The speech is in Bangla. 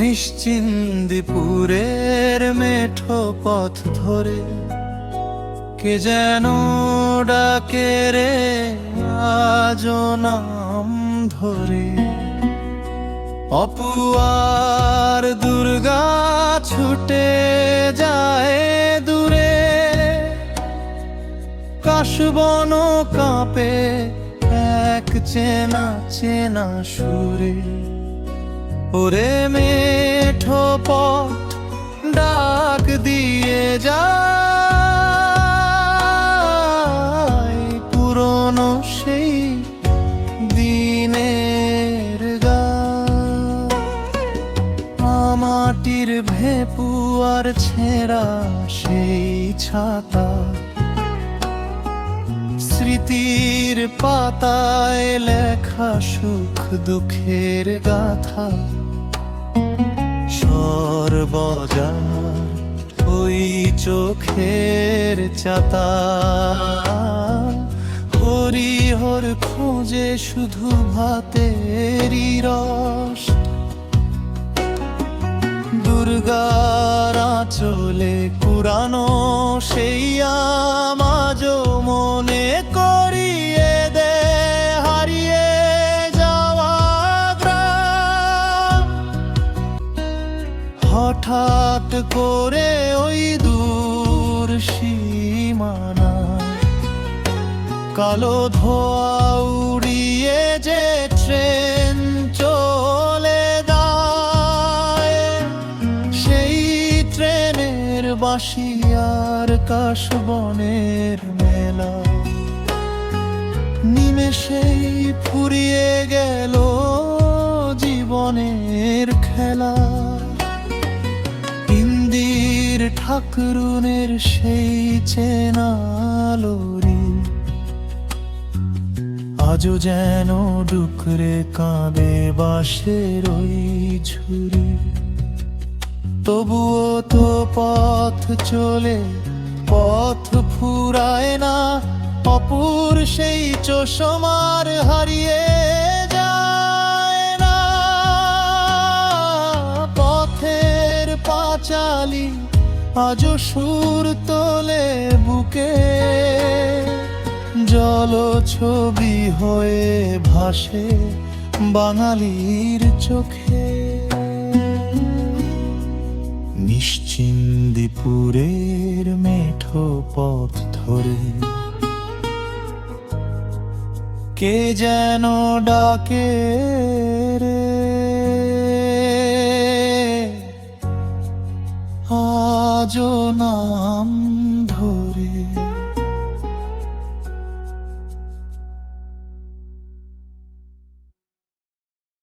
নিশ্চিন্দিপুরের মেঠো পথ ধরে কে যেন ডাকে রে আজও নাম ধরে। অপুয়ার দুর্গা ছুটে যায় দূরে, কাশবন কাঁপে এক চেনা চেনা সুরে। ওরে মেঠো পথ ডাক দিয়ে যায় পুরনো সেই দিনের গান। মাটির ভেপুয়ার ছেঁড়া সেই ছাতা, স্মৃতির পাতায় লেখা সুখ দুঃখের গাথা। সর্বজার ওই চোখের চাতা, হরিহর খোঁজে শুধু ভাতেরই রস। দুর্গার আঁচলে কুরানো সেই আমাজও মনে করিয়ে দে হারিয়ে যাওয়া গ্রাম। হঠাৎ করে ওই দূর সীমানা কালো ধোঁয়া উড়িয়ে যে ট্রেন চলে যায়, সেই ট্রেনের বাঁশি আর কাশবনের মেলা নিমেষেই ফুরিয়ে গেল জীবনের খেলা। ইন্দির ঠাকুরুনের সেই চেনা লরি আজও যেন ডুকরে কাঁদে বাঁশের ওই ঝুড়ি। তবুও তো পথ চলে, পথ ফুরায় না, অপুর সেই চশমার হারিয়ে যায় না। পথের পাঁচালি আজও সুর তোলে বুকে, জল ছবি হয়ে ভাসে বাঙালির চোখে। নিশ্চিন্দিপুরের মেঠো পথ ধরে কে যেন ডাকে রে আজও নাম